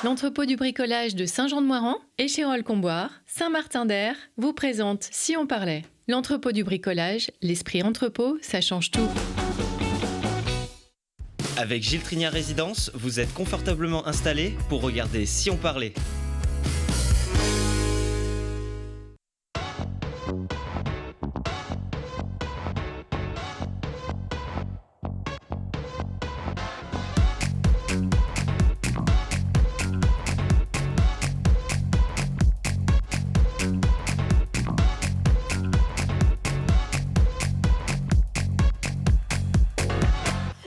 L'entrepôt du bricolage de Saint-Jean-de-Moiran, Échirolles-Comboire, Saint-Martin-d'Air vous présente Si on parlait. L'entrepôt du bricolage, l'esprit entrepôt, ça change tout. Avec Gilles Trignard Résidence, vous êtes confortablement installé pour regarder Si on parlait.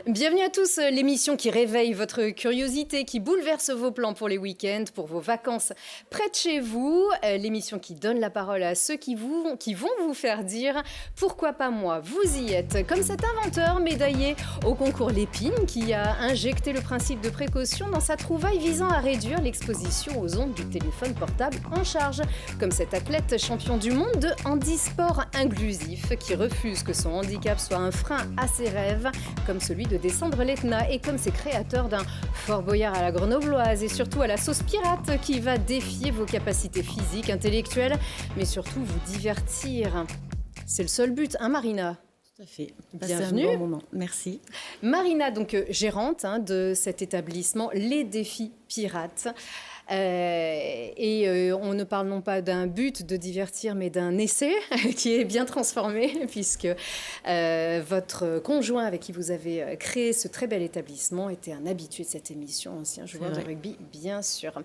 Bienvenue à tous, l'émission qui réveille votre curiosité, qui bouleverse vos plans pour les week-ends, pour vos vacances près de chez vous, l'émission qui donne la parole à ceux qui vont vous faire dire « Pourquoi pas moi ?» Vous y êtes, comme cet inventeur médaillé au concours Lépine qui a injecté le principe de précaution dans sa trouvaille visant à réduire l'exposition aux ondes du téléphone portable en charge, comme cet athlète champion du monde de handisport inclusif qui refuse que son handicap soit un frein à ses rêves, comme celui de descendre l'Etna et comme ses créateurs d'un Fort Boyard à la grenobloise et surtout à la sauce pirate qui va défier vos capacités physiques, intellectuelles, mais surtout vous divertir. C'est le seul but, hein Marina ? Tout à fait. Bienvenue. Un bon moment. Merci. Marina, donc gérante de cet établissement Les Défis Pirates. On ne parle non pas d'un but de divertir, mais d'un essai qui est bien transformé, puisque votre conjoint avec qui vous avez créé ce très bel établissement était un habitué de cette émission, ancien joueur de rugby, bien sûr.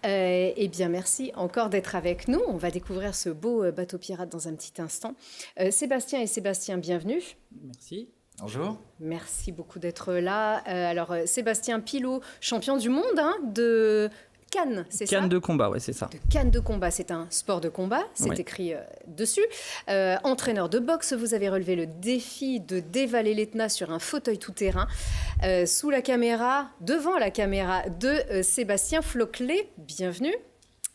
Eh bien, merci encore d'être avec nous. On va découvrir ce beau bateau pirate dans un petit instant. Sébastien et Sébastien, bienvenue. Merci. Bonjour. Merci beaucoup d'être là. Alors, Sébastien Pilot, champion du monde de... Cannes, c'est ça ? Cannes de combat, oui, c'est ça. De Cannes de combat, c'est un sport de combat, c'est écrit dessus. Entraîneur de boxe, vous avez relevé le défi de dévaler l'Etna sur un fauteuil tout-terrain, sous la caméra, devant la caméra de Sébastien Floclet. Bienvenue.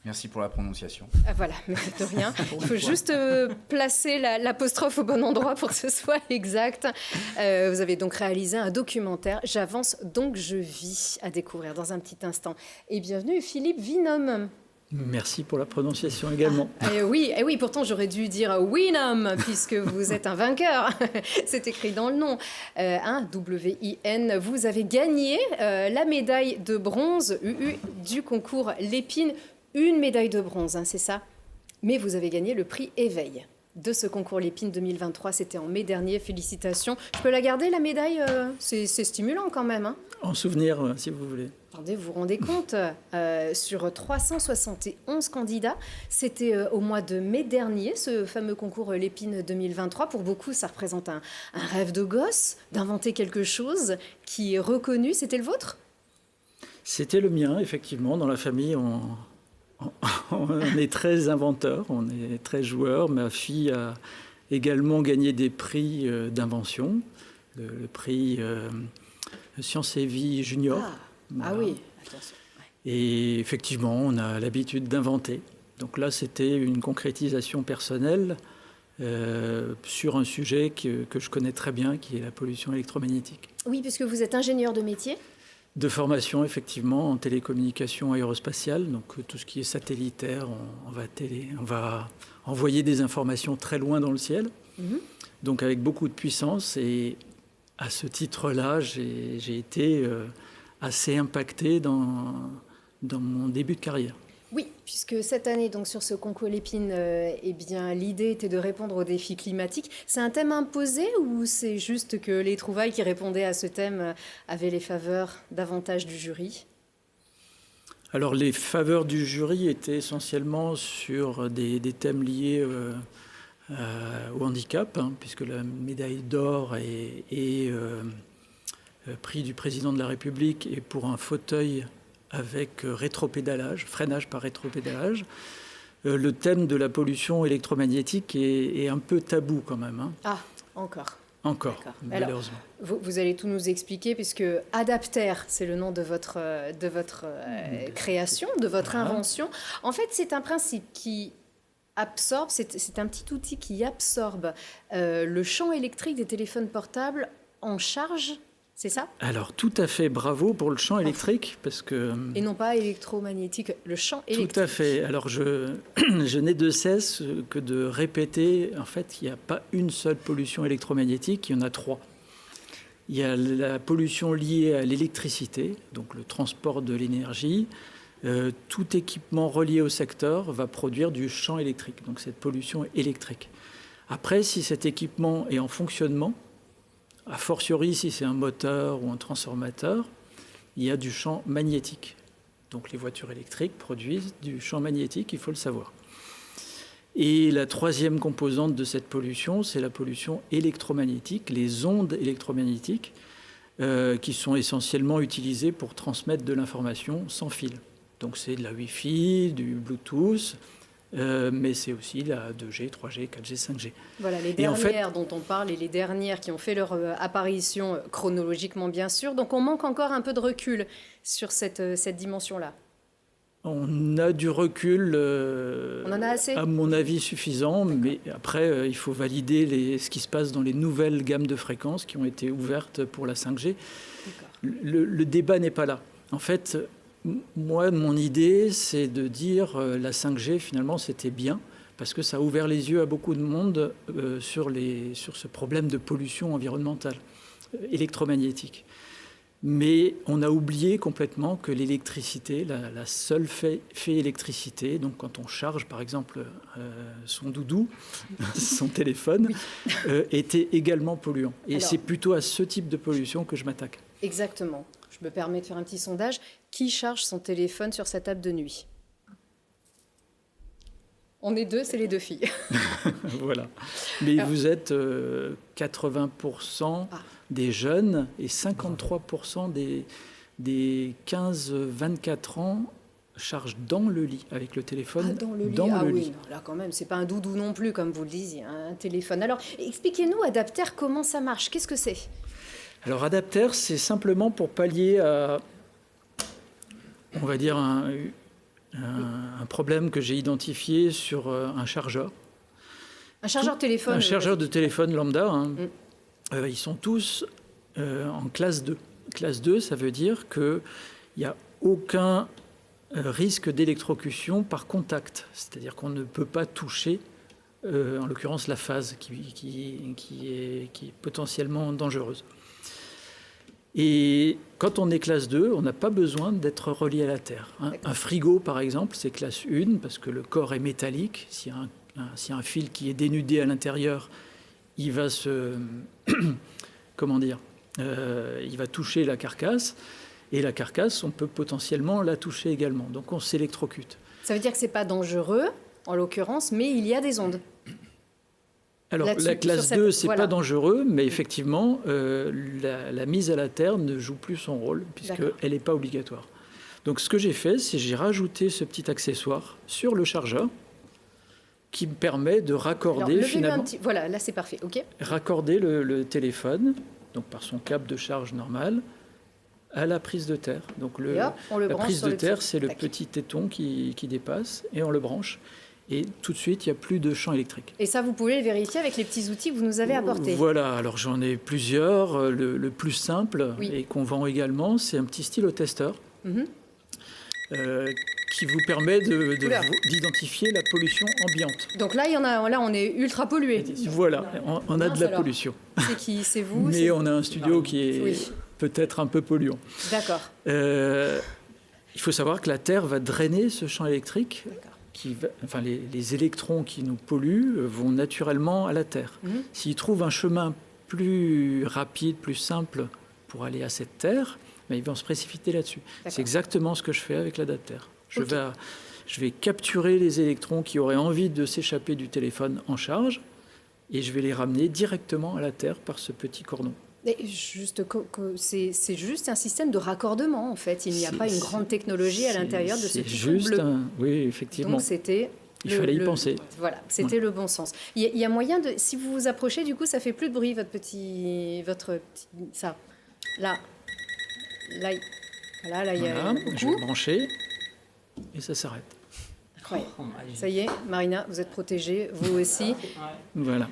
Merci pour la prononciation. Voilà, mais de rien. Il faut juste placer l'apostrophe au bon endroit pour que ce soit exact. Vous avez donc réalisé un documentaire, J'avance donc je vis, à découvrir dans un petit instant. Et bienvenue Philippe Vinhomme. Merci pour la prononciation également. Oui, pourtant j'aurais dû dire Winham, puisque vous êtes un vainqueur. C'est écrit dans le nom. W-I-N. Vous avez gagné la médaille de bronze du concours Lépine. Une médaille de bronze, c'est ça. Mais vous avez gagné le prix Éveil de ce concours Lépine 2023. C'était en mai dernier. Félicitations. Je peux la garder, la médaille c'est stimulant quand même. En souvenir, si vous voulez. Attendez, vous vous rendez compte sur 371 candidats, c'était au mois de mai dernier, ce fameux concours Lépine 2023. Pour beaucoup, ça représente un rêve de gosse, d'inventer quelque chose qui est reconnu. C'était le vôtre ? C'était le mien, effectivement. Dans la famille, on est très inventeurs, on est très joueurs. Ma fille a également gagné des prix d'invention, le prix Sciences et Vie Junior. Ah oui, attention. Et effectivement, on a l'habitude d'inventer. Donc là, c'était une concrétisation personnelle sur un sujet que je connais très bien, qui est la pollution électromagnétique. Oui, puisque vous êtes ingénieur de métier. De formation, effectivement, en télécommunication aérospatiale. Donc, tout ce qui est satellitaire, on va envoyer des informations très loin dans le ciel. Donc, avec beaucoup de puissance. Et à ce titre-là, j'ai été assez impacté dans mon début de carrière. Oui, puisque cette année, donc sur ce concours Lépine, l'idée était de répondre aux défis climatiques. C'est un thème imposé ou c'est juste que les trouvailles qui répondaient à ce thème avaient les faveurs davantage du jury ? Alors, les faveurs du jury étaient essentiellement sur des thèmes liés au handicap, puisque la médaille d'or est prix du président de la République et pour un fauteuil avec rétropédalage, freinage par rétropédalage. Le thème de la pollution électromagnétique est un peu tabou quand même. Ah, encore. Encore, malheureusement. Alors, vous allez tout nous expliquer, puisque Adapter, c'est le nom de votre création, de votre invention. En fait, c'est un principe qui absorbe, c'est un petit outil qui absorbe le champ électrique des téléphones portables en charge C'est ça? Alors, tout à fait, bravo pour le champ électrique, parce que... Et non pas électromagnétique, le champ électrique. Tout à fait. Alors, je n'ai de cesse que de répéter, en fait, qu'il n'y a pas une seule pollution électromagnétique, il y en a 3. Il y a la pollution liée à l'électricité, donc le transport de l'énergie. Tout équipement relié au secteur va produire du champ électrique, donc cette pollution électrique. Après, si cet équipement est en fonctionnement, a fortiori si c'est un moteur ou un transformateur, il y a du champ magnétique. Donc les voitures électriques produisent du champ magnétique, il faut le savoir. Et la troisième composante de cette pollution, c'est la pollution électromagnétique, les ondes électromagnétiques, qui sont essentiellement utilisées pour transmettre de l'information sans fil. Donc c'est de la Wi-Fi, du Bluetooth, mais c'est aussi la 2G, 3G, 4G, 5G. Voilà, les dernières dont on parle et les dernières qui ont fait leur apparition chronologiquement, bien sûr. Donc on manque encore un peu de recul sur cette dimension-là. On a du recul, on en a assez, à mon avis suffisant, mais après il faut valider ce qui se passe dans les nouvelles gammes de fréquences qui ont été ouvertes pour la 5G. Le débat n'est pas là. En fait, moi, mon idée, c'est de dire la 5G, finalement, c'était bien, parce que ça a ouvert les yeux à beaucoup de monde sur ce problème de pollution environnementale, électromagnétique. Mais on a oublié complètement que l'électricité, la seule fait électricité, donc quand on charge, par exemple, son doudou, son téléphone, était également polluant. Et c'est plutôt à ce type de pollution que je m'attaque. Exactement. Je me permets de faire un petit sondage. Qui charge son téléphone sur sa table de nuit? On est deux, c'est les deux filles. Voilà. Mais vous êtes 80% des jeunes et 53% des 15-24 ans chargent dans le lit, avec le téléphone dans le lit. Dans le oui, lit. Non, là quand même, c'est pas un doudou non plus, comme vous le disiez, un téléphone. Alors, expliquez-nous, Adapter, comment ça marche? Qu'est-ce que c'est? Alors, Adapter, c'est simplement pour pallier à, on va dire, un problème que j'ai identifié sur un chargeur. Un chargeur téléphone. Un chargeur de téléphone lambda. Hein. Ils sont tous en classe 2. Classe 2, ça veut dire qu'il n'y a aucun risque d'électrocution par contact. C'est-à-dire qu'on ne peut pas toucher, en l'occurrence, la phase qui est potentiellement dangereuse. Et quand on est classe 2, on n'a pas besoin d'être relié à la Terre. Un frigo, par exemple, c'est classe 1 parce que le corps est métallique. S'il y a un fil qui est dénudé à l'intérieur, il va il va toucher la carcasse. Et la carcasse, on peut potentiellement la toucher également. Donc on s'électrocute. Ça veut dire que ce n'est pas dangereux, en l'occurrence, mais il y a des ondes. Alors, la classe 2, ce n'est pas dangereux, mais effectivement, la mise à la terre ne joue plus son rôle, puisqu'elle n'est pas obligatoire. Donc, ce que j'ai fait, c'est que j'ai rajouté ce petit accessoire sur le chargeur qui me permet de raccorder finalement... Voilà, là, c'est parfait, OK. Raccorder le téléphone, donc par son câble de charge normal, à la prise de terre. Donc, la prise de terre, c'est le petit téton qui dépasse, et on le branche. Et tout de suite, il n'y a plus de champ électrique. Et ça, vous pouvez le vérifier avec les petits outils que vous nous avez apportés. Voilà, alors j'en ai plusieurs. Le plus simple, et qu'on vend également, c'est un petit stylo-testeur qui vous permet d'identifier la pollution ambiante. Donc là, on est ultra pollué. Voilà, on a de la pollution. C'est qui? C'est vous? Mais on a un studio qui est peut-être un peu polluant. D'accord. Il faut savoir que la Terre va drainer ce champ électrique. Les électrons qui nous polluent vont naturellement à la Terre. S'ils trouvent un chemin plus rapide, plus simple pour aller à cette Terre, ils vont se précipiter là-dessus. C'est exactement ce que je fais avec l'Adapter. Je vais capturer les électrons qui auraient envie de s'échapper du téléphone en charge et je vais les ramener directement à la Terre par ce petit cordon. C'est juste un système de raccordement, en fait. Il n'y a pas une grande technologie à l'intérieur de ce petit bleu. Oui, effectivement. Donc, il fallait y penser. Voilà, c'était le bon sens. Il y a moyen de... Si vous vous approchez, du coup, ça fait plus de bruit, ça. Là, il y a beaucoup. Je vais brancher et ça s'arrête. Ouais. Ça y est, Marina, vous êtes protégée, vous aussi. Voilà.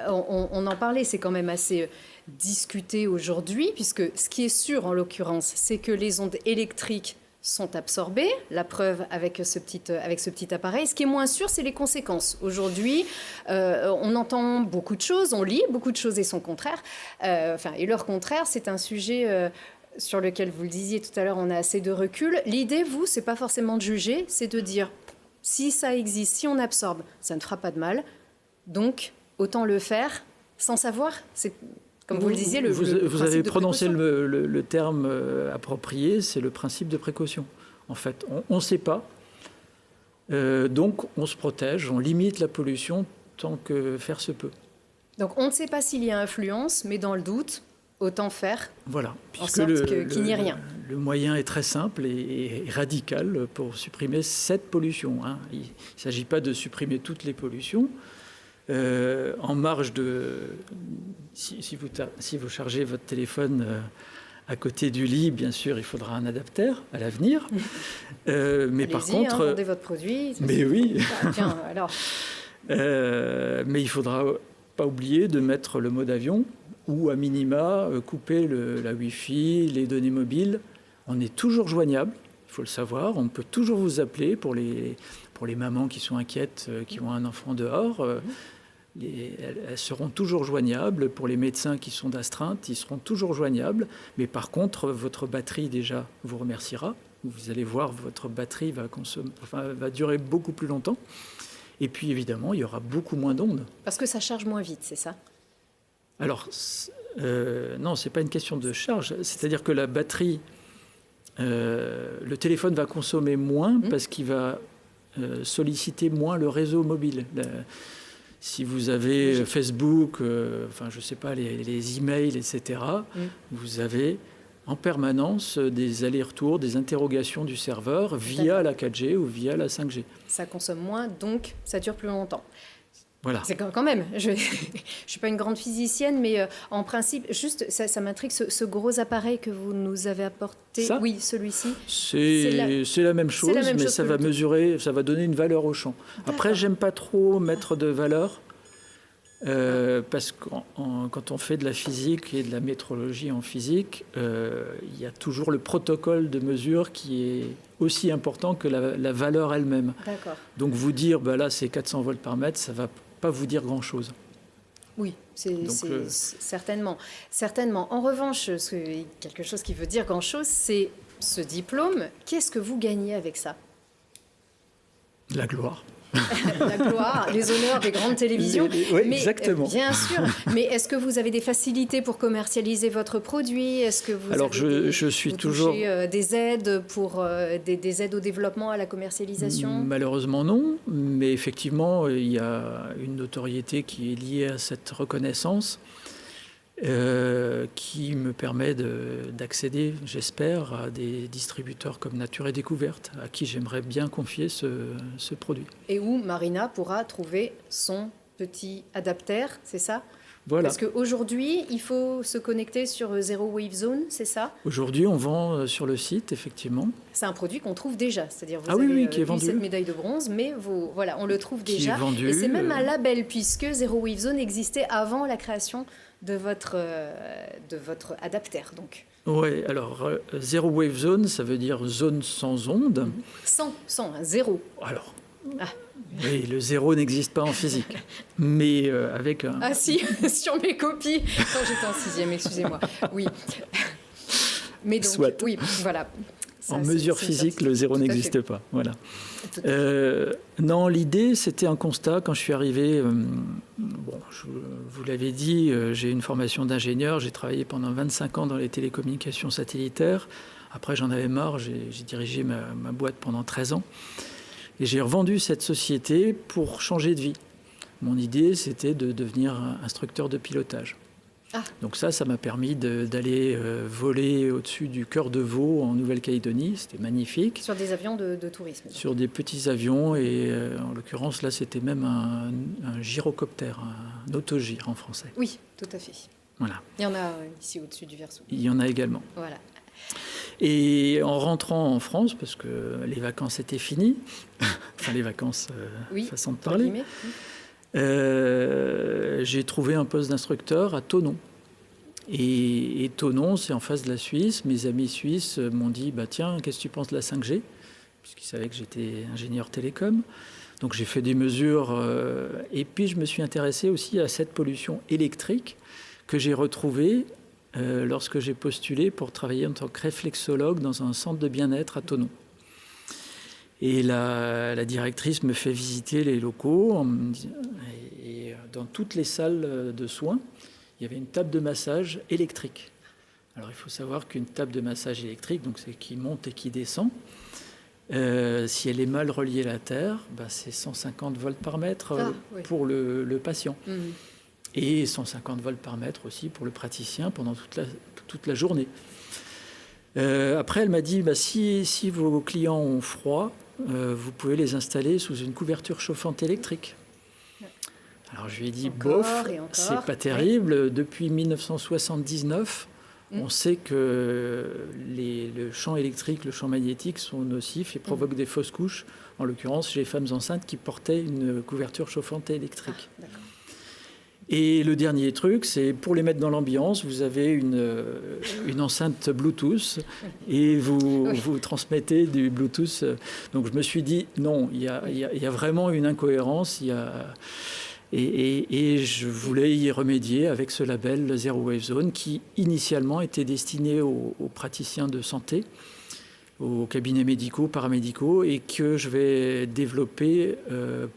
On en parlait, c'est quand même assez discuté aujourd'hui, puisque ce qui est sûr en l'occurrence, c'est que les ondes électriques sont absorbées, la preuve avec ce petit appareil. Ce qui est moins sûr, c'est les conséquences. Aujourd'hui, on entend beaucoup de choses, on lit beaucoup de choses et son contraire. Et leur contraire, c'est un sujet sur lequel, vous le disiez tout à l'heure, on a assez de recul. L'idée, vous, c'est pas forcément de juger, c'est de dire, si ça existe, si on absorbe, ça ne fera pas de mal. Donc, autant le faire sans savoir. C'est, comme vous le disiez, le vous avez prononcé précaution. le terme approprié, c'est le principe de précaution. En fait, on ne sait pas. Donc, on se protège, on limite la pollution tant que faire se peut. Donc, on ne sait pas s'il y a influence, mais dans le doute, autant faire Voilà, en puisque sorte qu'il n'y ait rien. Le moyen est très simple et radical pour supprimer cette pollution. Hein. Il ne s'agit pas de supprimer toutes les pollutions. En marge de... Si vous chargez votre téléphone à côté du lit, bien sûr, il faudra un adaptateur à l'avenir. Mais par contre... vendez votre produit. Mais oui. Tiens, alors... mais il ne faudra pas oublier de mettre le mode avion ou à minima couper la Wi-Fi, les données mobiles. On est toujours joignable, il faut le savoir. On peut toujours vous appeler pour les mamans qui sont inquiètes, qui ont un enfant dehors. Elles seront toujours joignables. Pour les médecins qui sont d'astreinte, ils seront toujours joignables. Mais par contre, votre batterie déjà vous remerciera. Vous allez voir, votre batterie va durer beaucoup plus longtemps. Et puis évidemment, il y aura beaucoup moins d'ondes. Parce que ça charge moins vite, c'est ça ? Alors, non, ce n'est pas une question de charge. C'est-à-dire que la batterie, le téléphone va consommer moins parce qu'il va solliciter moins le réseau mobile. Si vous avez Facebook, je ne sais pas, les emails, etc., vous avez en permanence des allers-retours, des interrogations du serveur via la 4G ou via la 5G. Ça consomme moins, donc ça dure plus longtemps. Voilà. C'est quand même, je ne suis pas une grande physicienne, mais en principe, juste, ça m'intrigue, ce gros appareil que vous nous avez apporté. Ça, oui, celui-ci. C'est la même chose, mais ça va mesurer, ça va donner une valeur au champ. Après, j'aime pas trop mettre de valeur, parce que quand on fait de la physique et de la métrologie en physique, il y a toujours le protocole de mesure qui est aussi important que la valeur elle-même. D'accord. Donc vous dire, là c'est 400 volts par mètre, ça va pas vous dire grand-chose. Oui, c'est certainement. En revanche, quelque chose qui veut dire grand-chose, c'est ce diplôme. Qu'est-ce que vous gagnez avec ça ? La gloire. La gloire, les honneurs des grandes télévisions. Oui, exactement. Bien sûr. Mais est-ce que vous avez des facilités pour commercialiser votre produit ? Est-ce que vous touchez des aides pour des aides au développement, à la commercialisation ? Malheureusement non, mais effectivement il y a une notoriété qui est liée à cette reconnaissance. Qui me permet d'accéder, j'espère, à des distributeurs comme Nature et Découverte, à qui j'aimerais bien confier ce produit. Et où Marina pourra trouver son petit adaptateur, c'est ça ? Voilà. Parce qu'aujourd'hui, il faut se connecter sur Zero Wave Zone, c'est ça ? Aujourd'hui, on vend sur le site, effectivement. C'est un produit qu'on trouve déjà, c'est-à-dire vous avez qui est vendu. Cette médaille de bronze, mais on le trouve déjà. Qui est vendu, et c'est même un label, puisque Zero Wave Zone existait avant la création de votre adaptateur, donc. Oui, alors Zero Wave Zone, ça veut dire zone sans onde. Sans, zéro. Alors, oui, le zéro n'existe pas en physique, mais avec un... Ah si, sur mes copies, quand j'étais en 6e, excusez-moi. Oui. Mais donc, soit. Oui, voilà. Ça, en mesure physique, le zéro n'existe pas. Voilà. Non, l'idée, c'était un constat. Quand je suis arrivé, vous l'avez dit, j'ai une formation d'ingénieur. J'ai travaillé pendant 25 ans dans les télécommunications satellitaires. Après, j'en avais marre. J'ai dirigé ma boîte pendant 13 ans. Et j'ai revendu cette société pour changer de vie. Mon idée, c'était de devenir instructeur de pilotage. Ah. Donc ça m'a permis d'aller voler au-dessus du cœur de veau en Nouvelle-Calédonie. C'était magnifique. Sur des avions de tourisme. Sur des petits avions et en l'occurrence là c'était même un gyrocoptère, un autogire en français. Oui, tout à fait. Voilà. Il y en a ici au-dessus du Verseau. Il y en a également. Voilà. Et en rentrant en France, parce que les vacances étaient finies, enfin les vacances, façon de parler, j'ai trouvé un poste d'instructeur à Thonon. Et Thonon, c'est en face de la Suisse. Mes amis suisses m'ont dit tiens, qu'est-ce que tu penses de la 5G ? Puisqu'ils savaient que j'étais ingénieur télécom. Donc j'ai fait des mesures. Et puis je me suis intéressé aussi à cette pollution électrique que j'ai retrouvée lorsque j'ai postulé pour travailler en tant que réflexologue dans un centre de bien-être à Thonon. Et la directrice me fait visiter les locaux. Et dans toutes les salles de soins, il y avait une table de massage électrique. Alors, il faut savoir qu'une table de massage électrique, donc c'est qui monte et qui descend, si elle est mal reliée à la terre, c'est 150 volts par mètre pour le patient. Mmh. Et 150 volts par mètre aussi pour le praticien pendant toute la journée. Après, elle m'a dit, si vos clients ont froid, vous pouvez les installer sous une couverture chauffante électrique. Alors je lui ai dit, c'est pas terrible. Ouais. Depuis 1979, on sait que le champ électrique, le champ magnétique sont nocifs et provoquent des fausses couches, en l'occurrence chez les femmes enceintes qui portaient une couverture chauffante électrique. Et le dernier truc, c'est pour les mettre dans l'ambiance, vous avez une enceinte Bluetooth et vous transmettez du Bluetooth. Donc je me suis dit, non, il y a vraiment une incohérence, Et je voulais y remédier avec ce label Zero Wave Zone qui initialement était destiné aux praticiens de santé, aux cabinets médicaux, paramédicaux et que je vais développer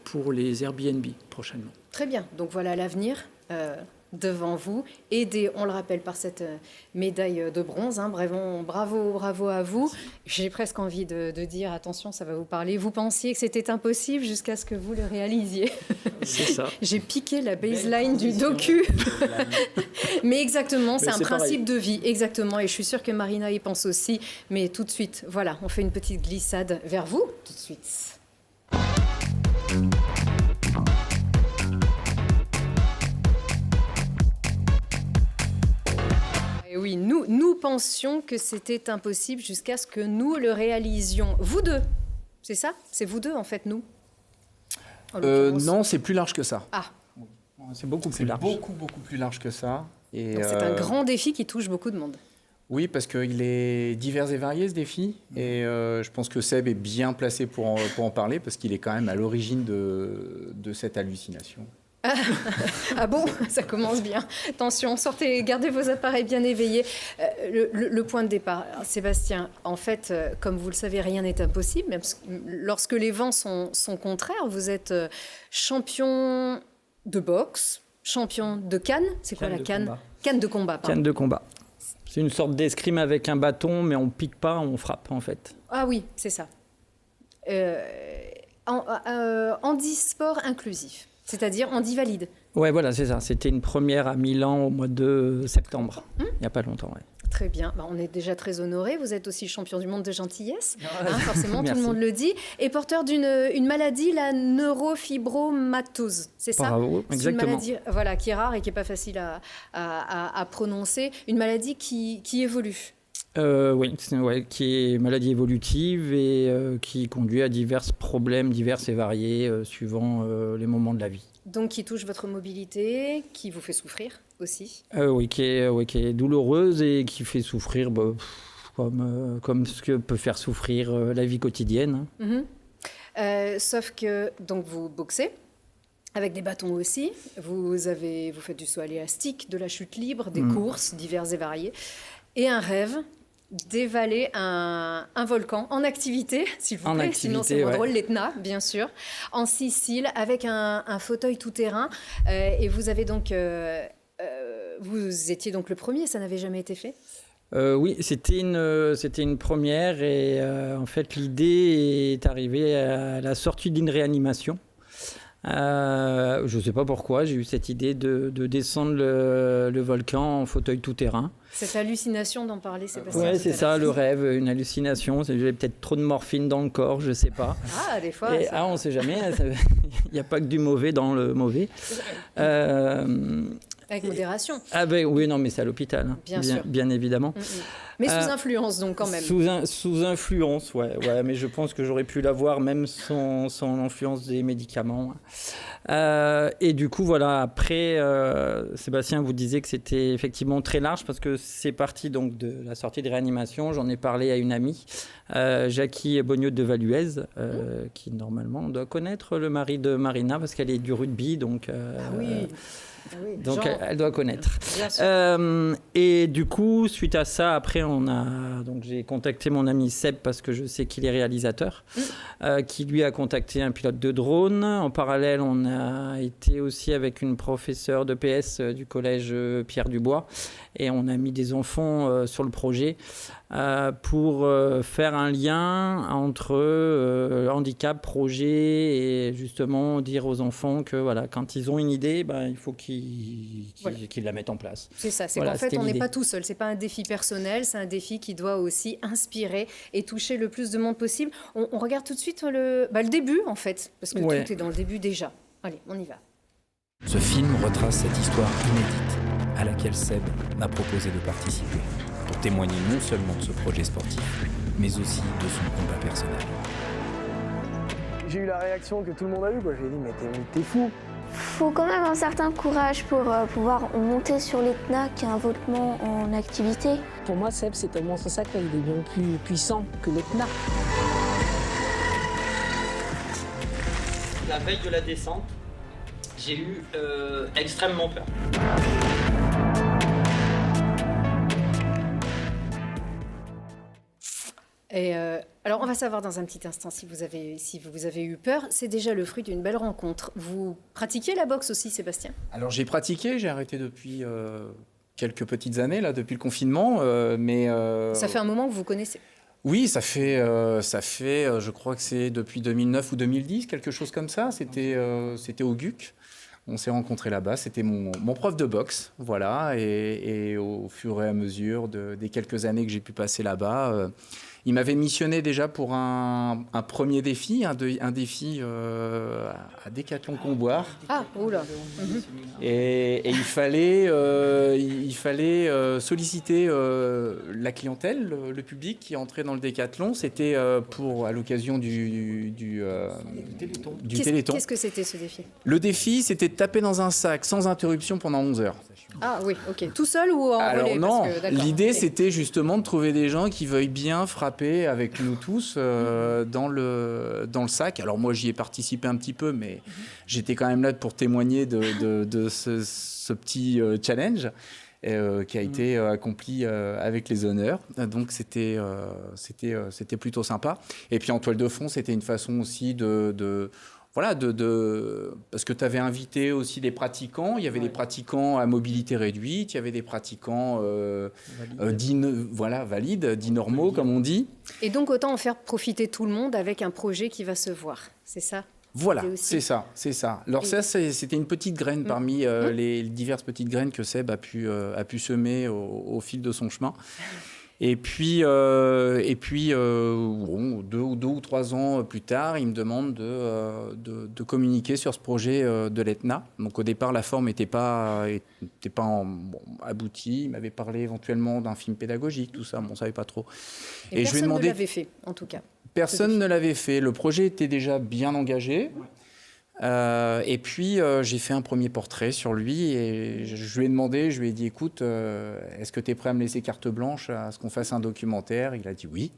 pour les Airbnb prochainement. Très bien, donc voilà l'avenir devant vous, aidé, on le rappelle, par cette médaille de bronze. Bravo à vous. J'ai presque envie de dire, attention, ça va vous parler. Vous pensiez que c'était impossible jusqu'à ce que vous le réalisiez. C'est ça. J'ai piqué la baseline du docu. Mais exactement, c'est un principe de vie. Exactement, et je suis sûre que Marina y pense aussi. Mais tout de suite, voilà, on fait une petite glissade vers vous, tout de suite. Et oui, nous pensions que c'était impossible jusqu'à ce que nous le réalisions. Vous deux, c'est ça ? C'est vous deux, en fait, nous ? Non, c'est plus large que ça. Ah. C'est beaucoup plus large. Beaucoup plus large que ça. Et donc c'est un grand défi qui touche beaucoup de monde. Oui, parce qu'il est divers et varié, ce défi. Et je pense que Seb est bien placé pour en parler, parce qu'il est quand même à l'origine de cette hallucination. Ah bon, ça commence bien. Attention, sortez, gardez vos appareils bien éveillés. Le point de départ, Sébastien, en fait, comme vous le savez, rien n'est impossible. Même lorsque les vents sont contraires, vous êtes champion de boxe, champion de canne. C'est quoi la canne ? Canne de combat. Pardon. Canne de combat. C'est une sorte d'escrime avec un bâton, mais on pique pas, on frappe en fait. Ah oui, c'est ça. Handisport inclusif. C'est-à-dire handi valide. Ouais, voilà, c'est ça. C'était une première à Milan au mois de septembre, il n'y a pas longtemps. Ouais. Très bien. On est déjà très honorés. Vous êtes aussi champion du monde de gentillesse. Forcément, tout le monde le dit. Et porteur d'une maladie, la neurofibromatose. C'est ça ? Bravo, exactement. C'est une maladie qui est rare et qui n'est pas facile à prononcer. Une maladie qui évolue. Oui, qui est maladie évolutive et qui conduit à divers problèmes divers et variés suivant les moments de la vie. Donc qui touche votre mobilité, qui vous fait souffrir aussi. Oui, qui est douloureuse et qui fait souffrir comme ce que peut faire souffrir la vie quotidienne. Sauf que donc vous boxez. Avec des bâtons aussi, vous faites du saut élastique, de la chute libre, des courses diverses et variées, et un rêve dévaler un volcan en activité, s'il vous plaît, sinon c'est moins drôle, l'Etna, bien sûr, en Sicile, avec un fauteuil tout-terrain. Et vous avez donc... vous étiez donc le premier, ça n'avait jamais été fait ? Oui, c'était une première et en fait l'idée est arrivée à la sortie d'une réanimation. Je ne sais pas pourquoi, j'ai eu cette idée de descendre le volcan en fauteuil tout-terrain. Cette hallucination d'en parler, Sébastien. Oui, c'est ça, le rêve, une hallucination. J'avais peut-être trop de morphine dans le corps, je ne sais pas. Ah, des fois. On ne sait jamais, il n'y a pas que du mauvais dans le mauvais. Avec modération. Oui, non, mais c'est à l'hôpital, bien sûr. Bien évidemment. Mais sous influence, donc, quand même. Sous influence, ouais, mais je pense que j'aurais pu l'avoir même sans l'influence des médicaments. Et du coup, voilà, après, Sébastien vous disait que c'était effectivement très large parce que c'est parti donc de la sortie de réanimation. J'en ai parlé à une amie, Jackie Bognaud de Valuez, qui normalement doit connaître le mari de Marina parce qu'elle est du rugby, donc... oui. Donc elle doit connaître. Et du coup, suite à ça, après, donc j'ai contacté mon ami Seb parce que je sais qu'il est réalisateur, qui lui a contacté un pilote de drone. En parallèle, on a été aussi avec une professeure de PS du collège Pierre Dubois et on a mis des enfants sur le projet pour faire un lien entre handicap, projet et justement dire aux enfants que voilà, quand ils ont une idée, il faut qu'ils la mettent en place. C'est ça, c'est voilà, qu'en fait on l'idée. n'est pas tout seul, c'est pas un défi personnel, c'est un défi qui doit aussi inspirer et toucher le plus de monde possible. On regarde tout de suite le début en fait, parce que tout est dans le début déjà. Allez, on y va. Ce film retrace cette histoire inédite à laquelle Seb m'a proposé de participer, pour témoigner non seulement de ce projet sportif, mais aussi de son combat personnel. J'ai eu la réaction que tout le monde a eue, quoi. J'ai dit, mais t'es fou. Faut quand même un certain courage pour pouvoir monter sur l'Etna, qui est un volcan en activité. Pour moi, Seb, c'est tellement ça qu'il est bien plus puissant que l'Etna. La veille de la descente, j'ai eu extrêmement peur. Et alors, on va savoir dans un petit instant si vous avez eu peur. C'est déjà le fruit d'une belle rencontre. Vous pratiquiez la boxe aussi, Sébastien ? Alors j'ai pratiqué, j'ai arrêté depuis quelques petites années, là, depuis le confinement. Mais ça fait un moment que vous connaissez ? Oui, ça fait, je crois que c'est depuis 2009 ou 2010, quelque chose comme ça. C'était au GUC. On s'est rencontrés là-bas. C'était mon prof de boxe, voilà. Et au fur et à mesure des quelques années que j'ai pu passer là-bas, il m'avait missionné déjà pour un premier défi, un défi à Décathlon Comboire. Ah, oula. Et il fallait solliciter la clientèle, le public qui entrait dans le décathlon. C'était à l'occasion du Téléthon. Qu'est-ce que c'était ce défi ? Le défi, c'était de taper dans un sac sans interruption pendant 11 heures. Ah oui, ok. Tout seul ou en Alors relais ? non, l'idée c'était c'était justement de trouver des gens qui veuillent bien frapper avec nous tous dans le sac. Alors moi j'y ai participé un petit peu, mais j'étais quand même là pour témoigner de ce petit challenge qui a été accompli avec les honneurs. Donc c'était plutôt sympa. Et puis en toile de fond, c'était une façon aussi parce que tu avais invité aussi des pratiquants. Il y avait des pratiquants à mobilité réduite, il y avait des pratiquants valides, dits normaux, comme on dit. Et donc, autant en faire profiter tout le monde avec un projet qui va se voir, c'est ça ? Voilà, c'est ça. Alors ça, c'était une petite graine parmi les diverses petites graines que Seb a pu semer au fil de son chemin. Et puis 2 ou 3 ans plus tard, il me demande de communiquer sur ce projet de l'Etna. Donc au départ, la forme n'était pas aboutie. Il m'avait parlé éventuellement d'un film pédagogique, tout ça, on ne savait pas trop. Et personne ne l'avait fait, en tout cas. Personne ne l'avait fait. Le projet était déjà bien engagé. Et puis, j'ai fait un premier portrait sur lui et je lui ai demandé, je lui ai dit, écoute, est-ce que tu es prêt à me laisser carte blanche à ce qu'on fasse un documentaire ? Il a dit oui.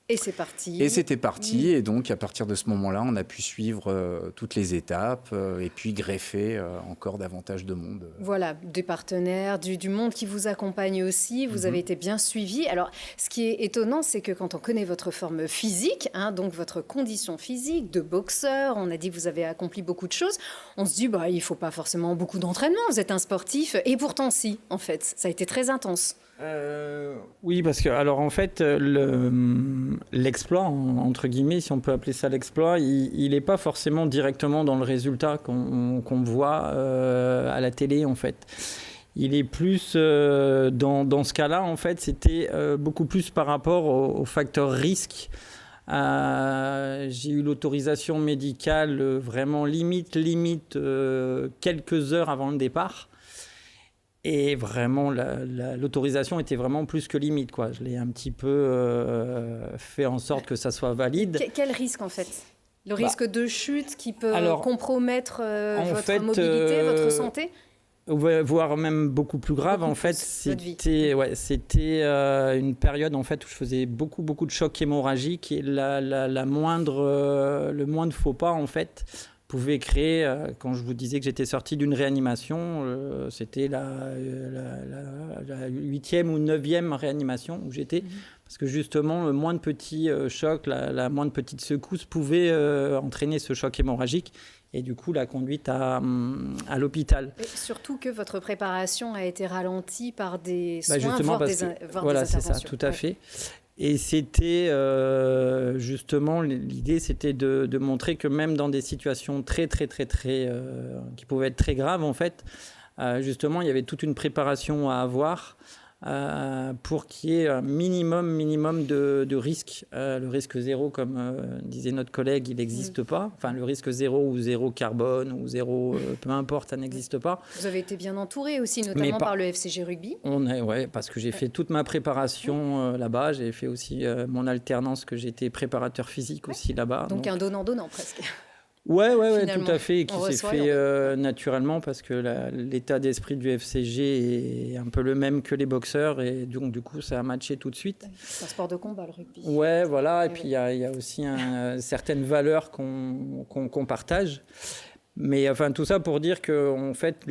Et c'est parti. Et c'était parti. Et donc, à partir de ce moment-là, on a pu suivre toutes les étapes et puis greffer encore davantage de monde. Voilà, des partenaires, du monde qui vous accompagne aussi. Vous avez été bien suivi. Alors, ce qui est étonnant, c'est que quand on connaît votre forme physique, donc votre condition physique de boxeur, on a dit que vous avez accompli beaucoup de choses, on se dit, il ne faut pas forcément beaucoup d'entraînement. Vous êtes un sportif. Et pourtant, si, en fait. Ça a été très intense. Oui, parce que alors en fait l'exploit entre guillemets, si on peut appeler ça l'exploit, il n'est pas forcément directement dans le résultat qu'on voit à la télé en fait. Il est plus dans ce cas-là en fait, c'était beaucoup plus par rapport au facteur risque. J'ai eu l'autorisation médicale vraiment limite quelques heures avant le départ. Et vraiment, l'autorisation était vraiment plus que limite, quoi. Je l'ai un petit peu fait en sorte que ça soit valide. Quel risque, en fait ? Le risque de chute qui peut compromettre votre mobilité, votre santé ? Voire même beaucoup plus grave, en fait, c'était une période en fait où je faisais beaucoup de chocs hémorragiques et le moindre faux pas en fait pouvait créer. Quand je vous disais que j'étais sorti d'une réanimation, c'était la 8e ou 9e réanimation où j'étais, parce que justement le moindre petit choc, la moindre petite secousse pouvait entraîner ce choc hémorragique. Et du coup, la conduite à l'hôpital. Et surtout que votre préparation a été ralentie par des soins, voire des interventions. C'est ça, tout à fait. Et c'était justement, l'idée, c'était de montrer que même dans des situations très qui pouvaient être très graves, en fait, justement, il y avait toute une préparation à avoir pour qu'il y ait un minimum de risque. Le risque zéro, comme disait notre collègue, il n'existe pas. Enfin, le risque zéro ou zéro carbone ou zéro, peu importe, ça n'existe pas. Vous avez été bien entouré aussi, notamment par le FCG Rugby. Parce que j'ai fait toute ma préparation là-bas. J'ai fait aussi mon alternance, que j'étais préparateur physique aussi là-bas. Donc un donnant-donnant presque. Ouais, tout à fait, qui s'est fait naturellement parce que l'état d'esprit du FCG est un peu le même que les boxeurs et donc du coup ça a matché tout de suite. C'est un sport de combat, le rugby. Ouais, voilà, et puis il y a aussi certaines valeurs qu'on partage. Mais enfin tout ça pour dire que en fait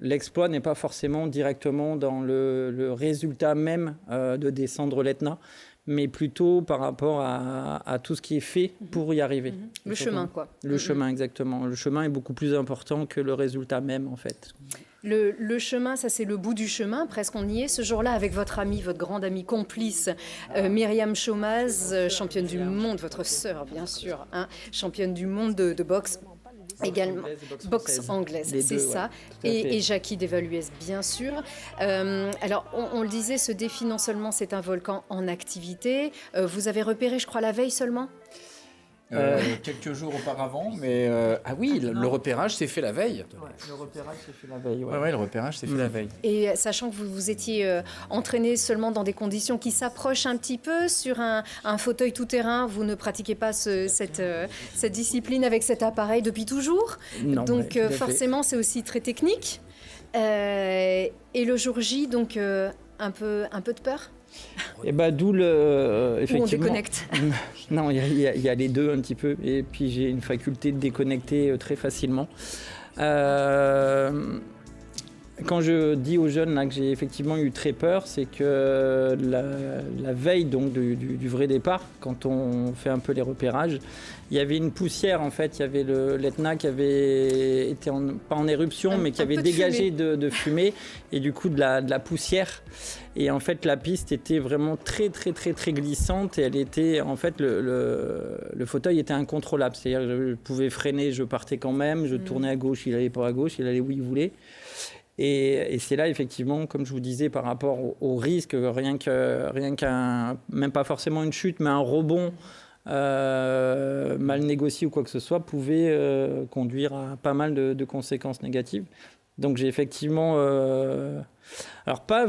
l'exploit n'est pas forcément directement dans le résultat même de descendre l'Etna, mais plutôt par rapport à tout ce qui est fait pour y arriver. Le chemin, quoi. Le chemin, exactement. Le chemin est beaucoup plus important que le résultat même, en fait. Le chemin, ça c'est le bout du chemin, presque on y est. Ce jour-là, avec votre amie, votre grande amie complice, Myriam Chaumaz, championne du monde, votre sœur, bien sûr, championne du monde de boxe. Également, boxe anglaise, c'est ça. Et Jackie Devaluez, bien sûr. Alors, on le disait, ce défi, non seulement c'est un volcan en activité, vous avez repéré, je crois, la veille seulement quelques jours auparavant, mais le repérage s'est fait la veille. Le repérage s'est fait la veille. Ouais, le repérage s'est fait la veille. Et sachant que vous étiez entraîné seulement dans des conditions qui s'approchent un petit peu sur un fauteuil tout-terrain, vous ne pratiquez pas cette discipline avec cet appareil depuis toujours. Non, donc forcément, c'est aussi très technique. Et le jour J, donc un peu de peur. Et d'où effectivement. Ou on déconnecte. Non, il y a les deux un petit peu. Et puis j'ai une faculté de déconnecter très facilement. Quand je dis aux jeunes là, que j'ai effectivement eu très peur, c'est que la veille donc du vrai départ, quand on fait un peu les repérages, il y avait une poussière en fait. Il y avait l'Etna qui avait été pas en éruption, mais qui avait dégagé de fumée et du coup de la poussière. Et en fait, la piste était vraiment très glissante et elle était en fait le fauteuil était incontrôlable. C'est-à-dire que je pouvais freiner, je partais quand même, je tournais à gauche, il allait pas à gauche, il allait où il voulait. Et c'est là, effectivement, comme je vous disais, par rapport au risque, rien qu'un, même pas forcément une chute, mais un rebond mal négocié ou quoi que ce soit, pouvait conduire à pas mal de conséquences négatives. Donc j'ai effectivement, alors pas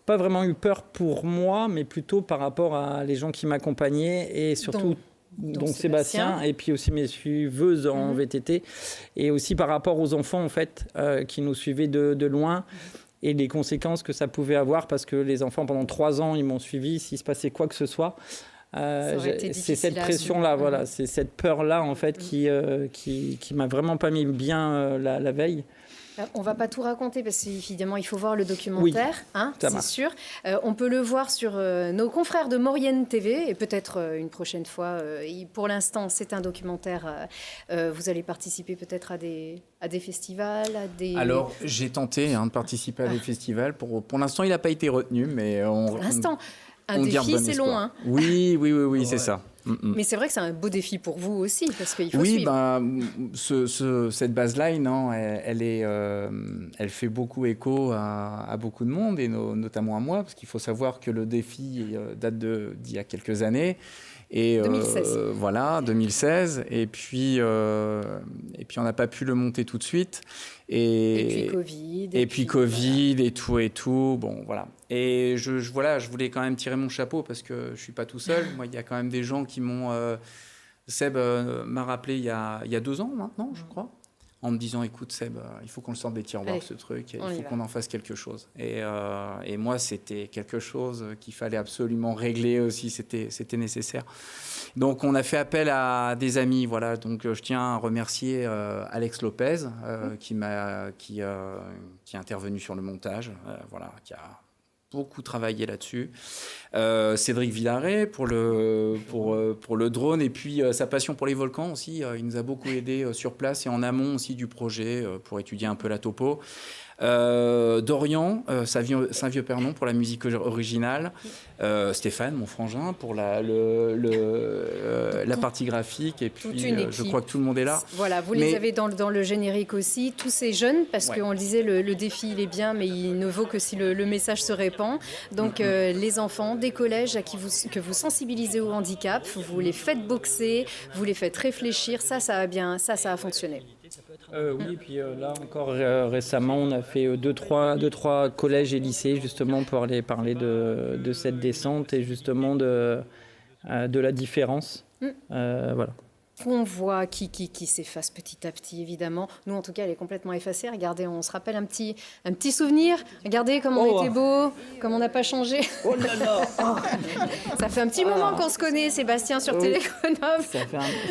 vraiment eu peur pour moi, mais plutôt par rapport à les gens qui m'accompagnaient et surtout donc Sébastien et puis aussi mes suiveuses en VTT et aussi par rapport aux enfants en fait qui nous suivaient de loin et les conséquences que ça pouvait avoir parce que les enfants pendant 3 ans ils m'ont suivi, s'il se passait quoi que ce soit c'est cette pression-là, voilà, c'est cette peur-là en fait qui m'a vraiment pas mis bien la veille. On ne va pas tout raconter parce qu'évidemment, il faut voir le documentaire, c'est sûr. On peut le voir sur nos confrères de Maurienne TV et peut-être une prochaine fois. Pour l'instant, c'est un documentaire. Vous allez participer peut-être à des festivals, Alors, j'ai tenté de participer à des festivals. Pour l'instant, il n'a pas été retenu, mais pour l'instant, un défi, c'est long. Oui, c'est ça. Mais c'est vrai que c'est un beau défi pour vous aussi, parce qu'il faut suivre. Oui, cette baseline, elle fait beaucoup écho à beaucoup de monde, et notamment à moi, parce qu'il faut savoir que le défi date d'il y a quelques années. Et 2016. 2016. Et puis on n'a pas pu le monter tout de suite. Et puis Covid. Et puis Covid, voilà. et tout. Bon, voilà. Et je voulais quand même tirer mon chapeau, parce que je ne suis pas tout seul. Moi, il y a quand même des gens qui m'ont... Seb m'a rappelé il y a 2 ans maintenant, je crois, en me disant, écoute Seb, il faut qu'on le sorte des tiroirs, ce truc, il faut qu'on en fasse quelque chose. Et moi, c'était quelque chose qu'il fallait absolument régler aussi, c'était nécessaire. Donc on a fait appel à des amis, voilà. Donc je tiens à remercier Alex Lopez qui est intervenu sur le montage, voilà, qui a beaucoup travaillé là-dessus. Cédric Villaret pour le drone, et puis sa passion pour les volcans aussi. Il nous a beaucoup aidé sur place et en amont aussi du projet pour étudier un peu la topo. Dorian Saint-Vieux-Pernon pour la musique originale. Stéphane, mon frangin, pour la partie graphique. Et puis je crois que tout le monde est là. Voilà, vous les avez dans le générique aussi, tous ces jeunes, parce qu'on le disait, le défi il est bien, mais il ne vaut que si le message se répand. Donc les enfants des collèges que vous sensibilisez au handicap, vous les faites boxer, vous les faites réfléchir, ça a fonctionné. Oui, et puis là encore récemment, on a fait 2-3 collèges et lycées justement pour aller parler de cette descente et justement de la différence. Voilà. On voit qui s'efface petit à petit, évidemment. Nous, en tout cas, elle est complètement effacée. Regardez, on se rappelle un petit souvenir. Regardez comme on était beau, comme on n'a pas changé. Oh là là. Ça fait un petit moment qu'on se connaît, Sébastien, sur Téléconome.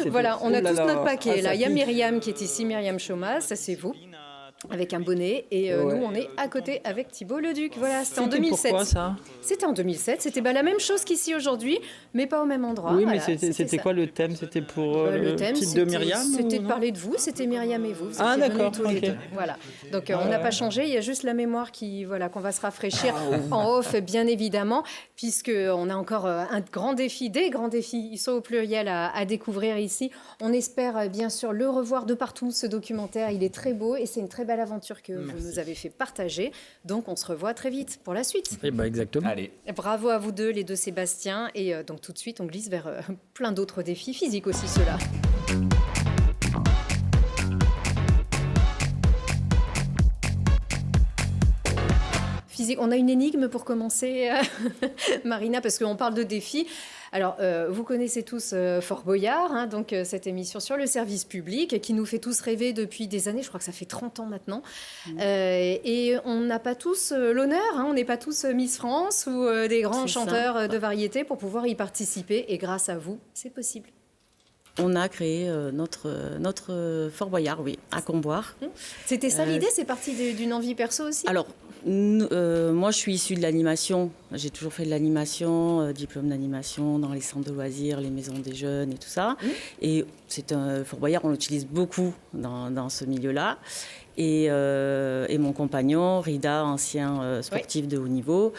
Voilà, on a tous notre paquet. Là, il y a Myriam qui est ici, Myriam Chaumas, ça c'est vous, avec un bonnet. Et nous, on est à côté avec Thibaut Leduc. Voilà, c'était en 2007. Pourquoi ça ? C'était en 2007. C'était la même chose qu'ici aujourd'hui, mais pas au même endroit. Oui, voilà, mais c'était quoi le thème ? C'était pour le thème, titre de Myriam ? C'était de parler de vous. C'était Myriam et vous. Ah, d'accord. Tous les deux. Voilà. Donc, on n'a pas changé. Il y a juste la mémoire qu'on va se rafraîchir en off, bien évidemment, puisqu'on a encore des grands défis. Ils sont au pluriel à découvrir ici. On espère bien sûr le revoir de partout, ce documentaire. Il est très beau et c'est une très belle aventure que vous nous avez fait partager. Donc, on se revoit très vite pour la suite. Eh ben, exactement. Allez. Bravo à vous deux, les deux Sébastien. Et donc, tout de suite, on glisse vers plein d'autres défis physiques aussi, ceux-là. Physique. On a une énigme pour commencer, Marina, parce qu'on parle de défis. Alors, vous connaissez tous Fort Boyard, hein, donc cette émission sur le service public qui nous fait tous rêver depuis des années. Je crois que ça fait 30 ans maintenant. Et on n'a pas tous l'honneur, hein, on n'est pas tous Miss France ou des grands chanteurs de variété pour pouvoir y participer. Et grâce à vous, c'est possible. On a créé notre Fort Boyard, oui, à Comboire. C'était ça l'idée, c'est parti d'une envie perso aussi? Alors, moi je suis issue de l'animation, j'ai toujours fait de l'animation, diplôme d'animation dans les centres de loisirs, les maisons des jeunes et tout ça. Et c'est un Fort Boyard, on l'utilise beaucoup dans ce milieu-là. Et mon compagnon, Rida, ancien sportif de haut niveau,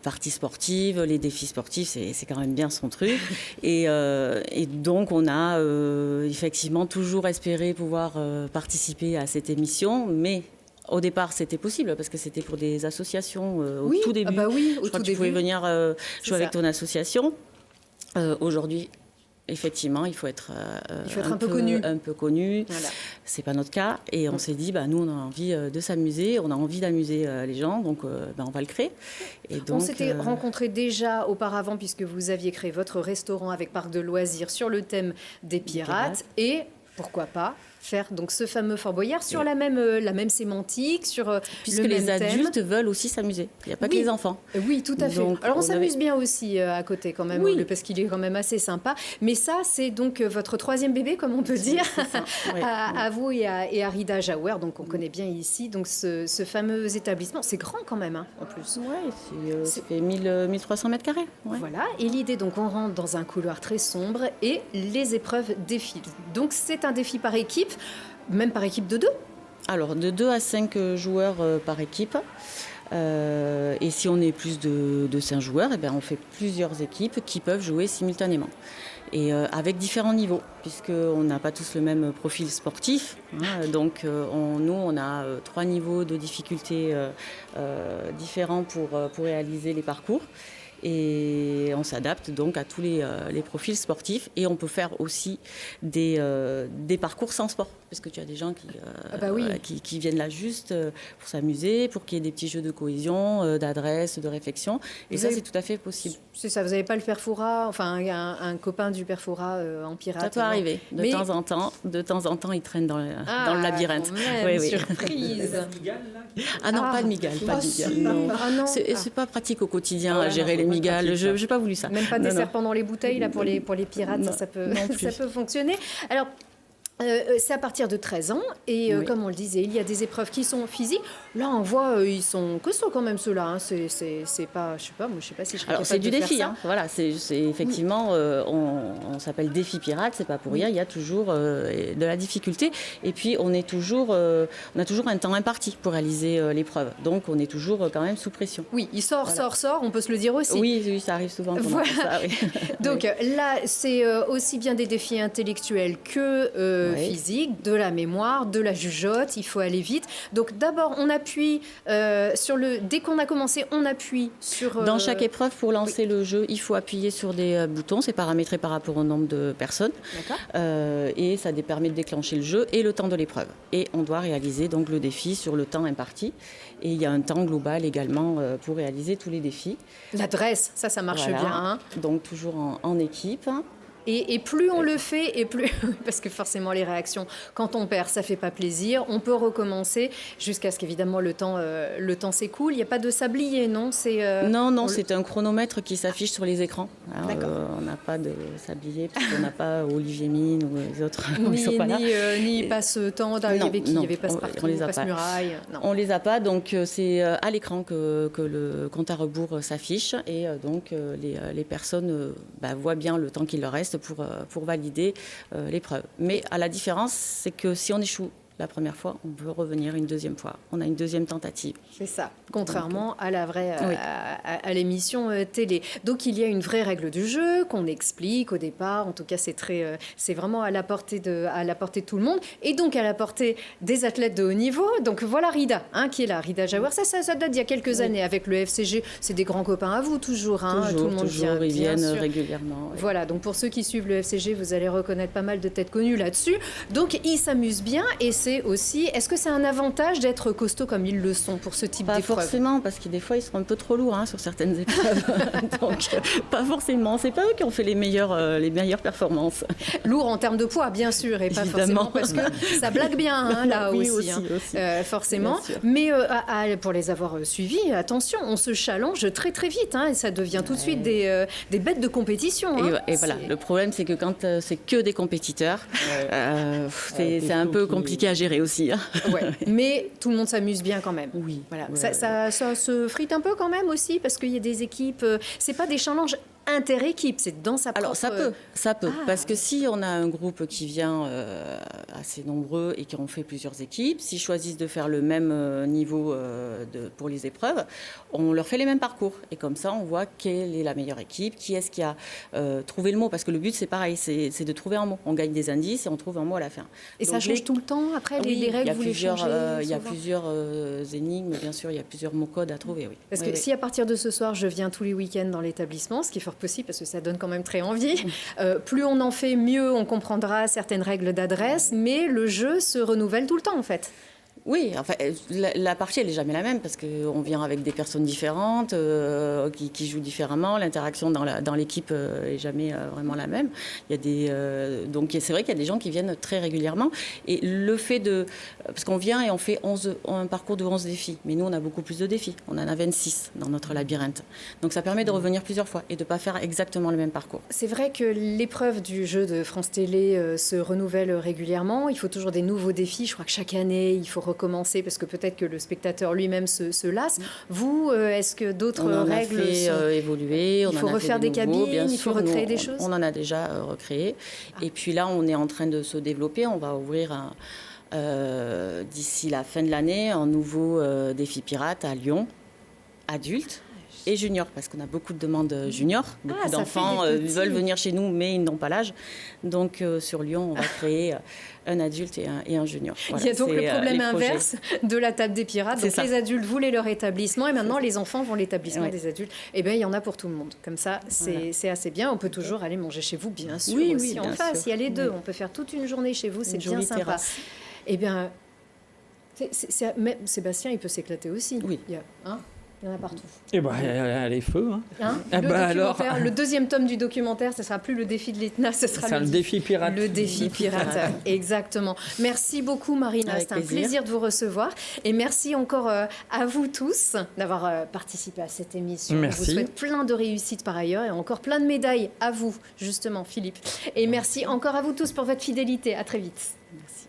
partie sportive, les défis sportifs, c'est quand même bien son truc. Et donc, on a effectivement toujours espéré pouvoir participer à cette émission, mais au départ, c'était possible parce que c'était pour des associations au tout début. Je crois que tu pouvais venir jouer avec ton association. Aujourd'hui, effectivement, il faut être un peu connu. Voilà. C'est pas notre cas. Et on s'est dit, nous, on a envie de s'amuser, on a envie d'amuser les gens, donc on va le créer. Et donc, on s'était rencontrés déjà auparavant, puisque vous aviez créé votre restaurant avec parc de loisirs sur le thème des pirates. Et pourquoi pas faire donc ce fameux Fort Boyard sur la même sémantique, puisque le même les adultes veulent aussi s'amuser. Il n'y a pas que les enfants. Oui, tout à fait. Donc, alors on s'amuse bien aussi à côté quand même, parce qu'il est quand même assez sympa. Mais ça, c'est donc votre 3e bébé, comme on peut dire, à vous et à Rida Jaouer, donc on connaît bien ici. Donc ce fameux établissement, c'est grand quand même, hein, en plus. Oui, ça fait 1300 mètres carrés. Ouais. Voilà, et l'idée, donc on rentre dans un couloir très sombre et les épreuves défilent. Donc c'est un défi par équipe. Même par équipe de 2? Alors, de 2 à 5 joueurs par équipe. Et si on est plus de 5 joueurs, eh bien, on fait plusieurs équipes qui peuvent jouer simultanément. Et avec différents niveaux, puisqu'on n'a pas tous le même profil sportif. Donc nous, on a 3 niveaux de difficulté différents pour réaliser les parcours. Et on s'adapte donc à tous les profils sportifs. Et on peut faire aussi des parcours sans sport. Parce que tu as des gens qui viennent là juste pour s'amuser, pour qu'il y ait des petits jeux de cohésion, d'adresse, de réflexion. Et ça, c'est tout à fait possible. C'est ça, vous n'avez pas le père Foura, enfin un copain du père Foura en pirate? Ça peut arriver. De temps en temps, il traîne dans le labyrinthe. Surprise. Ah non, pas de migale. Pas de migale, non. C'est pas pratique au quotidien à gérer les migales. Je n'ai pas voulu ça. Même pas des serpents dans les bouteilles là, pour les pirates, ça peut fonctionner. Alors, c'est à partir de 13 ans et comme on le disait, il y a des épreuves qui sont physiques. Là, on voit, ils sont costauds quand même ceux-là. Hein. C'est pas, je sais pas, moi je sais pas si je serais capable c'est du de défi. faire ça. Voilà, c'est effectivement, on s'appelle défi pirate. C'est pas pour rien. Il y a toujours de la difficulté. Et puis on a toujours un temps imparti pour réaliser l'épreuve. Donc on est toujours quand même sous pression. Oui, il sort. On peut se le dire aussi. Oui, ça arrive souvent. Voilà. Ça, oui. Donc là, c'est aussi bien des défis intellectuels que physique, de la mémoire, de la jugeote, il faut aller vite. Donc d'abord, on appuie dès qu'on a commencé, on appuie sur... Dans chaque épreuve, pour lancer le jeu, il faut appuyer sur des boutons, c'est paramétré par rapport au nombre de personnes. Et ça permet de déclencher le jeu et le temps de l'épreuve. Et on doit réaliser donc le défi sur le temps imparti. Et il y a un temps global également pour réaliser tous les défis. L'adresse, ça marche bien. Hein. Donc toujours en équipe. Et plus on le fait, et plus... Parce que forcément, les réactions, quand on perd, ça ne fait pas plaisir. On peut recommencer jusqu'à ce qu'évidemment le temps s'écoule. Il n'y a pas de sablier, non? Non, c'est un chronomètre qui s'affiche sur les écrans. On n'a pas de sablier, parce qu'on n'a pas Olivier Mine ou les autres. Ni passe-temps d'arriver qui avait passe-partout, passe-muraille. On ne les a pas, donc c'est à l'écran que le compte à rebours s'affiche. Et donc les personnes voient bien le temps qu'il leur reste pour valider l'épreuve. Mais à la différence, c'est que si on échoue la première fois, on peut revenir une deuxième fois. On a une deuxième tentative. C'est ça, contrairement à la vraie à l'émission télé. Donc il y a une vraie règle du jeu qu'on explique au départ. En tout cas, c'est vraiment à la portée de tout le monde et donc à la portée des athlètes de haut niveau. Donc voilà Rida, qui est là, Rida Jawar. Ça date d'il y a quelques années avec le FCG. C'est des grands copains à vous toujours. Tout le monde vient. Ils viennent régulièrement. Oui. Voilà, donc pour ceux qui suivent le FCG, vous allez reconnaître pas mal de têtes connues là-dessus. Donc ils s'amusent bien et est-ce que c'est un avantage d'être costaud comme ils le sont pour ce type d'épreuve? Pas forcément, parce que des fois, ils sont un peu trop lourds sur certaines épreuves. Donc, pas forcément. C'est pas eux qui ont fait les meilleures performances. Lourd en termes de poids, bien sûr, et pas forcément parce que ça blague bien, là oui, aussi. Forcément. Mais pour les avoir suivis, attention, on se challenge très, très vite. Et ça devient tout de suite des bêtes de compétition. Et voilà, le problème, c'est que quand c'est que des compétiteurs, c'est un peu compliqué à gérer aussi. Mais tout le monde s'amuse bien quand même. Oui. Voilà. Ça se frite un peu quand même aussi parce qu'il y a des équipes. C'est pas des challenges inter-équipe, c'est dans sa propre... Alors ça peut, parce que si on a un groupe qui vient assez nombreux et qui ont fait plusieurs équipes, s'ils choisissent de faire le même niveau pour les épreuves, on leur fait les mêmes parcours. Et comme ça, on voit quelle est la meilleure équipe, qui est-ce qui a trouvé le mot, parce que le but, c'est pareil, c'est de trouver un mot. On gagne des indices et on trouve un mot à la fin. Et donc, ça change tout le temps, après, les règles, vous les changez il y a plusieurs énigmes, bien sûr, il y a plusieurs mots-codes à trouver, oui. Parce que si à partir de ce soir, je viens tous les week-ends dans l'établissement, ce qui est fort possible parce que ça donne quand même très envie. Plus on en fait, mieux on comprendra certaines règles d'adresse, mais le jeu se renouvelle tout le temps en fait. Oui, enfin, la partie, elle n'est jamais la même parce qu'on vient avec des personnes différentes qui jouent différemment. L'interaction dans l'équipe n'est jamais vraiment la même. Donc, c'est vrai qu'il y a des gens qui viennent très régulièrement. Et le fait parce qu'on vient et on fait un parcours de 11 défis. Mais nous, on a beaucoup plus de défis. On en a 26 dans notre labyrinthe. Donc, ça permet de revenir plusieurs fois et de ne pas faire exactement le même parcours. C'est vrai que l'épreuve du jeu de France Télé se renouvelle régulièrement. Il faut toujours des nouveaux défis. Je crois que chaque année, il faut recommencer parce que peut-être que le spectateur lui-même se lasse. Vous, est-ce que d'autres règles évoluer, il faut refaire des cabines, il faut recréer des choses? On en a déjà recréé. Et puis là, on est en train de se développer. On va ouvrir d'ici la fin de l'année un nouveau défi pirate à Lyon. adultes et juniors, parce qu'on a beaucoup de demandes juniors. Beaucoup ça d'enfants fait des petits. veulent venir chez nous, mais ils n'ont pas l'âge. Donc sur Lyon, on va créer un adulte et un junior. Voilà, il y a donc c'est, le problème les projets. inverse de la table des pirates. C'est Donc ça. les adultes voulaient leur établissement et maintenant les enfants vont l'établissement Ouais. des adultes. Eh bien, il y en a pour tout le monde. Comme ça, c'est assez bien. On peut toujours aller manger chez vous, bien sûr, Oui, aussi oui, en bien face. sûr. Il y a les deux. Oui. On peut faire toute une journée chez vous. C'est Une bien jolie sympa. terrasse. Eh bien, même Sébastien, il peut s'éclater aussi. Oui. Il y en a partout. Et bah, les feux. Hein. Hein, Ah le bah alors. documentaire, le deuxième tome du documentaire, ce sera plus le défi de l'Etna, ce sera le défi pirate. Le défi pirate, exactement. Merci beaucoup Marina, Avec c'était un plaisir. plaisir de vous recevoir. Et merci encore à vous tous d'avoir participé à cette émission. Merci. Je vous souhaite plein de réussites par ailleurs et encore plein de médailles à vous, justement Philippe. Et merci encore à vous tous pour votre fidélité. À très vite. Merci.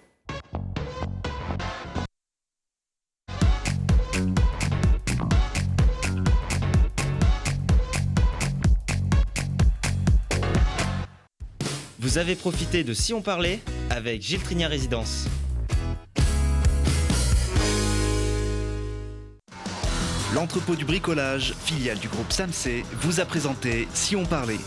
Vous avez profité de Si on parlait avec Gilles Trigna Résidence. L'entrepôt du bricolage, filiale du groupe Samsé, vous a présenté Si on parlait.